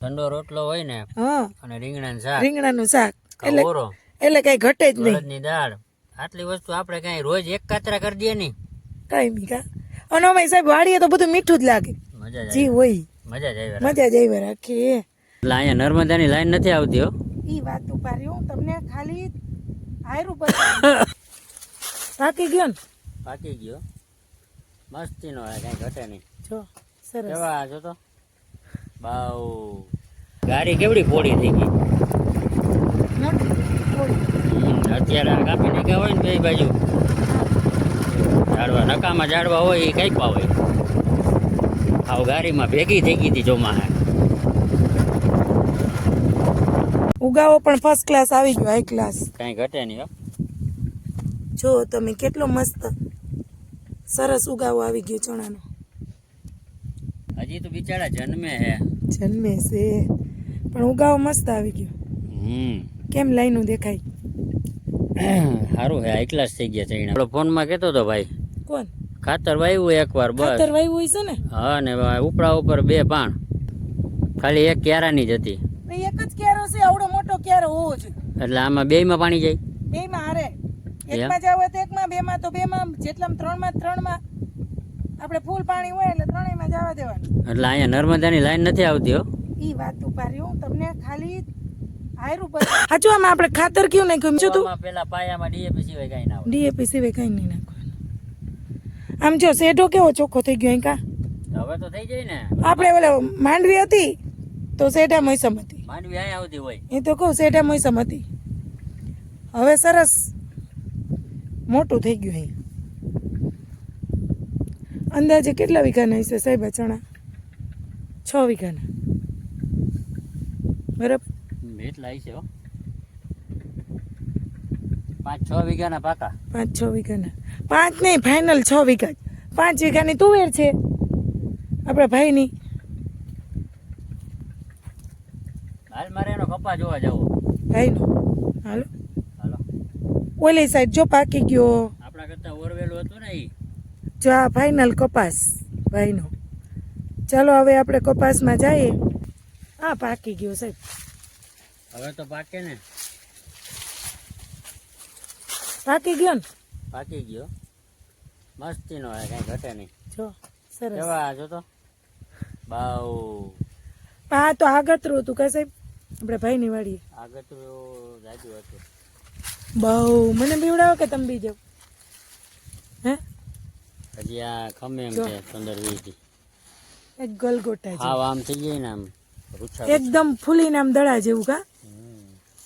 ઠંડો રોટલો હોય ને હા અને રીંગણાનું શાક રીંગણાનું શાક ઓરો એટલે કઈ ઘટે જ નહીં. અડદની દાળ આટલી વસ્તુ આપણે કઈ રોજ એક કાતરા કરી દઈએ નહીં કઈ નહીં કા. અને અમે સાહેબ વાડીએ તો બધું મીઠું જ લાગે. મજા જ જી આવી હોય મજા જ આવી મજા જ આવી રાખી. એટલે અહીંયા નર્મદાની લાઈન નથી આવતી હો ઈ વાત ઉપારી હું તમને ખાલી આયરું બતાવું. પાકી ગયો ને પાકી ગયો મસ્તીનો કઈ ઘટે નહીં જો સરસ. કેવા જો તો બાઉ ગાડી કેવડી પોડી થઈ ગઈ મોટી થોડી. અત્યારે આ કાપી નાખ્યા હોય ને બે બાજુ ઝાડવા નકામાં ઝાડવા હોય એ કઈ પાવે આવ ગાડીમાં ભેગી થઈ ગઈ હતી ચોમાહે ઉગાવો પણ ફર્સ્ટ ક્લાસ આવી ગયો, હાઈ ક્લાસ. કઈ ઘટે નહીં હો જો તમે કેટલો મસ્ત સરસ ઉગાવો આવી ગયો ચણાનો. હજી તો બિચારા જન્મે હે જન્મે છે પણ ઉગાવો મસ્ત આવી ગયો. કેમ લાઈનું દેખાય? સારું હે હાઈ ક્લાસ થઈ ગયા ચૈણા આપણો ફોનમાં કહેતો હતો ભાઈ કોણ? ખાતર વાવ્યું એકવાર બસ ખાતર વાવ્યું હોય છે ને? હા ને ઉપરા ઉપર બે પાણ ખાલી એક ક્યારાની જ હતી એક જ ક્યારો છે, આવડો મોટો ક્યારો હોવો જોઈએ. એટલે આમાં બેયમાં પાણી જાય બેયમાં હારે એકમાં જાવ તો એકમાં, બેમાં તો બેમાં, જેટલામાં ત્રણમાં આપણે ફૂલ પાણી હોય એટલે ત્રણેયમાં જવા દેવાનું. એટલે અહીંયા નર્મદાની લાઈન નથી આવતી હો ઈ વાત ઉપારી હું તમને ખાલી આયરું બતાવું. હાચો આમાં આપણે ખાતર કયું નાખ્યું છું તું? પેલા પાયામાં ડીએપી સિવાય કઈ ના હોય ડીએપી સિવાય કઈ નહીં નાખવાનું. આમ જો શેઢો કેવો ચોખ્ખો થઈ ગયો અહીં કા. હવે તો થઈ જાય ને આપણે ઓલા માંડવી હતી તો શેઢા મોસમ હતી, માંડવી અહીંયા આવતી હોય એ તો કહું શેઢા મોસમ હતી. હવે સરસ મોટું થઈ ગયું અહીં. અંદાજે કેટલા વીઘાના હશે સાહેબ આ ચણા? 6 વીઘાના બરાબર. એટલા છે હો 5-6 વીઘાના પાકા 5-6 વીઘાના. 5 નહીં, ફાઇનલ 6 વીઘા. 5 વીઘાની તુવેર છે આપણા ભાઈની. હાલ મારે એનો કપા જોવા જવો ભાઈનો હાલો હાલો ઓલી સાઈડ જો પાકી ગયો. આપણા કરતા ઓરવેલું હતું ને ઈ જો આ ફાઇનલ કપાસ ભાઈનો. ચાલો હવે આપણે કપાસમાં જઈએ. હા પાકી ગયો સાહેબ. હવે તો પાકે ને પાકી ગયો ને પાકી ગયો મસ્તીનો હે કઈ ઘટે નહીં જો સરસ. કેવા જો તો બાઉ આ તો આગતરું હતું કા સાહેબ આપણે ભાઈની વાડીએ. આગતરું જાજુ હતું બહુ મને બીવડાવો કે તમે બી જાવ? હે હજી આ ખમે એમ જો. છે 15-20 થી એક ગલગોટા છે હાવ આમ થઈ જાય ને આમ રૂછા એકદમ ફૂલીને આમ દડા જેવું કા.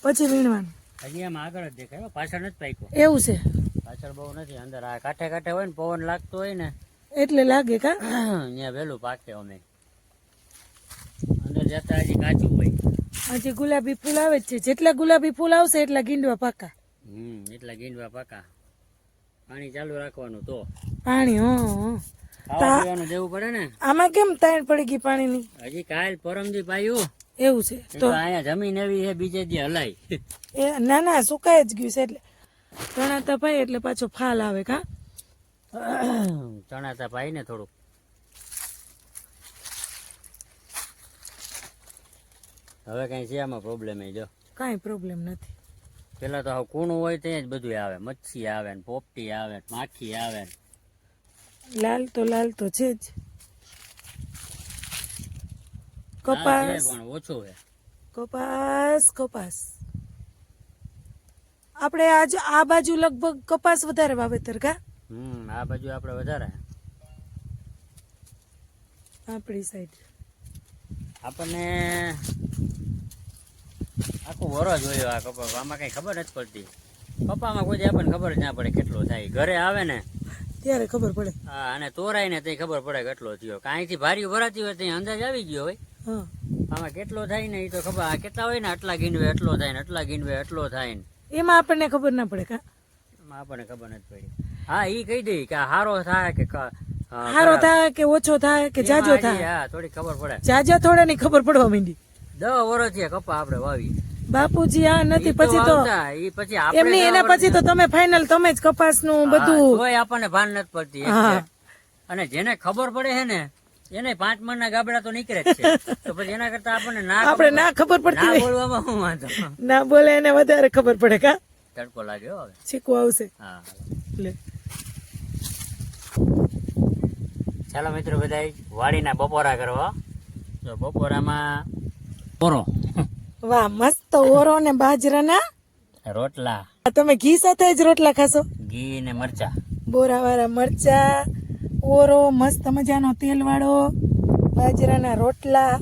પછી વીણવાનું હજી આમ આગળ જ દેખાય હો, પાછળ નથી પાક્યો એવું છે પાછળ બહુ નથી અંદર આ કાંઠે કાંઠે હોય ને પવન લાગતો હોય ને એટલે લાગે કા. ત્યાં વહેલું પાકે અમે અંદર જતા હજી કાચું હોય હજી ગુલાબી ફૂલ આવે જ છે. જેટલા ગુલાબી ફૂલ આવશે એટલા ગીંડવા પાકા. એટલા ગીંડવા પાકા પાણી ચાલુ રાખવાનું તો પાણી હો ખાવા પીવાનું દેવું પડે ને. આમાં કેમ તાણ પડી ગઈ પાણીની? હજી કાલ પરમદી પાયું એવું છે તો તો અહીંયા જમીન એવી છે બીજે દી હલાય એ ના ના સુકાય જ ગયું છે એટલે ચણા તપાય એટલે પાછો ફાલ આવે કા. ચણાતા પાઈ ને થોડુંક હવે કઈ છે આમાં પ્રોબ્લેમ એ જો કાંઈ પ્રોબ્લેમ નથી. પેલા તો હવે કૂણું હોય ત્યાં જ બધું આવે મચ્છી આવે ને પોપટી આવે ને માખી આવે ને લાલ તો છે જ. આ છે કપાસ પણ ઓછું છે કપાસ આપણે આજ આ બાજુ લગભગ કપાસ વધારે વાવેતર કા આ બાજુ આપણે વધારે આપણી સાઈડ. આપણને આખું વરસ જોયું આ કપા આમાં કઈ ખબર નથી પડતી કપામાં કોઈ દી આપણને ખબર જ ના પડે કેટલો થાય ઘરે આવે ને ત્યારે ખબર પડે. હા અને તોરાય ને ત્યાં ખબર પડે કેટલો થયો કાંઈથી ભારી ભરાતી હોય ત્યાં અંદાજ આવી ગયો હોય હા આમાં કેટલો થાય ને એ તો ખબર આ કેટલા હોય ને આટલા ગીંડવે એટલો થાય ને આટલા ગીંડવે એટલો થાય ને એમાં આપણને ખબર ના પડે કા. એમાં આપણને ખબર નથી પડી. હા એ કહી દઈ કે આ હારો થાય કે હારો થાય કે ઓછો થાય કે જાજો એમાં હજી, થાય. હા થોડી ખબર પડે જાજા થોડા ની ખબર પડવા માંડી. 10 વર્ષ થયા કપા આપણે વાવી બાપુજી આ નથી પછી તો ઈ પછી આપણે એમની એના પછી તો તમે ફાઇનલ તમે જ કપાસ નું બધું. તોય આપણને ભાન નથી પડતી હા. અને જેને ખબર પડે છે ને એને 5 મણના ગાબડા તો નીકળે જ છે તો પછી એના કરતા આપણને આપણે ના ખબર પડતી ના હોય. બોલવામાં શું વાંધો ના બોલે એને વધારે ખબર પડે કા તડકો લાગ્યો હવે શીખવું આવશે હા લે. ચાલો મિત્રો બધાય વાડીના બપોરા કરવા તો બપોરામાં પોરો વાહ મસ્ત ઓરો ને બાજરાના રોટલા તમે ઘી સાથે જ રોટલા ખાશો ઘી ને મરચા બોરાવાળા મરચા ઓરો મસ્ત મજાનો તેલ વાળો બાજરાના રોટલા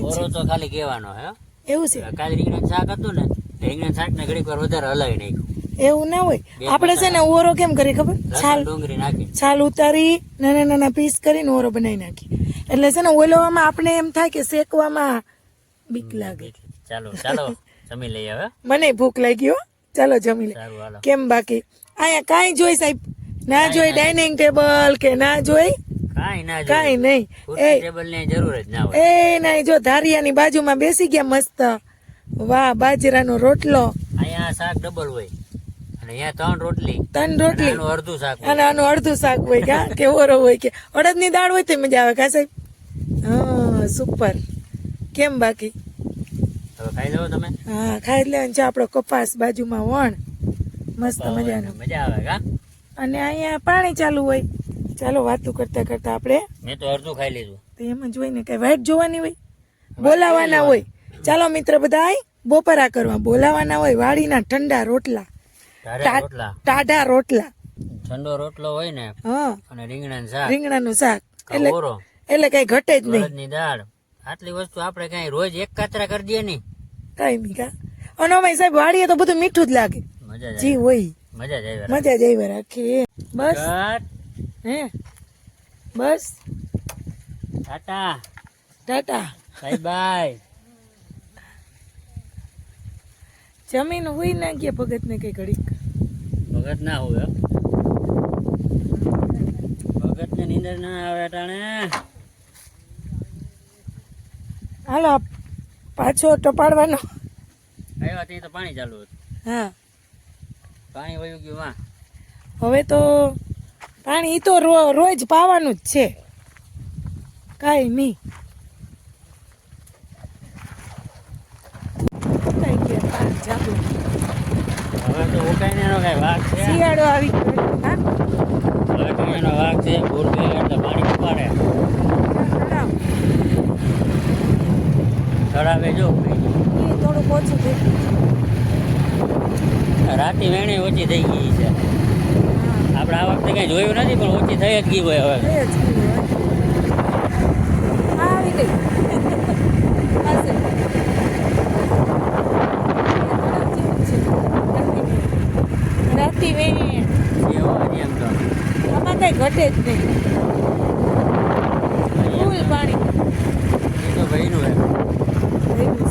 પોરો તો ખાલી કહેવાનો હે એવું છે કાલે રીંગણા શાક હતું ને રીંગણા શાક ને ઘડીક વાર વધારે હલાવી નાખ્યું એવું ના હોય આપણે છે ને ઓરો કેમ કરીએ ખબર છાલ ડુંગળી નાખી છાલ ઉતારી નાના નાના પીસ કરીને ઓરો બનાવી નાખી એટલે છે ને ઓલોવામાં આપણે એમ થાય કે શેકવામાં બીક લાગે ચાલો ચાલો જમી લઈએ હવે મને ભૂખ લાગી હો ચાલો જમી લે સારું હાલો કેમ બાકી અહીંયા કાંઈ જોઈ સાહેબ ના જોઈ ડાઇનિંગ ટેબલ કે ના જોઈ કાંઈ ના કાંઈ નહીં ખુરશી ટેબલ ની જરૂર જ ના હોય એ નહીં જો ધારિયાની બાજુમાં બેસી ગયા મસ્ત વાહ બાજરાનો રોટલો અહીંયા શાક ડબલ હોય અને અહીંયા 3 રોટલી 3 રોટલી આનું અડધું શાક હોય. અને આનું અડધું શાક હોય કા કે ઓરો હોય કે અડદની દાળ હોય તો મજા આવે કા સાહેબ હા સુપર કેમ બાકી હવે ખાઈ લો તમે હા ખાઈ લેવાનું છે આપણો કપાસ બાજુમાં વણ મસ્ત મજાનું મજા આવે કા અને અહીંયા પાણી ચાલુ હોય ચાલો વાતું કરતા કરતા આપણે મેં તો અડધું ખાઈ લીધું તો એમ જ હોય ને કઈ વાઈટ જોવાની હોય બોલાવાના હોય ચાલો મિત્ર બધા બપોરા કરવા બોલાવાના હોય વાડીના ઠંડા રોટલા ધારે રોટલા ટાઢા રોટલા ઠંડો રોટલો હોય ને હા અને રીંગણાનું શાક રીંગણાનું શાક એટલે ઓરો એટલે કઈ ઘટે જ નહીં અડદની દાળ આટલી વસ્તુ આપણે કઈ રોજ એક કાતરા કરી દઈએ નહીં કઈ નહીં કા અને અમારી સાહેબ વાડીએ તો બધું મીઠું જ લાગે મજા જ જી હોય મજા જ આવે મજા જ આવી રાખી બસ હે બસ ટાટા ટાટા બાય બાય જમીન હોય ના ગયા ભગત ને કઈ ઘડીક ભગત ના હોય ભગત ને નીંદર ના આવે ટાણે હાલો પાછો ટપાડવાનો આવ્યા ત્યાં તો પાણી ચાલુ હતું હા પાણી વયું ગયું માં હવે તો પાણી ઈ તો રોજ પાવાનું જ છે કાંઈ નહીં ઉકાઈ ગયા પાક જાગો. હવે તો ઉકાઈને એનો કઈ વાઘ છે શિયાળો આવી ગયો હા હવે તો એનો વાઘ છે ભૂર બે એટલે પાણી ઉપાડે તળાવ. તળાવે જો એ થોડુંક ઓછું થઈ ગયું રાતી વેણી ઓછી થઈ ગઈ છે હા આપણે આ વખતે કઈ જોયું નથી પણ ઓછી થઈ જ ગઈ હોય હવે એ જ કીધું હવે. આ આવી ગઈ પાસે. રાતી વેણ એવો હજી એમ તો આમાં કઈ ઘટે જ નહીં ફૂલ પાણી એ તો ભાઈનું હે એવું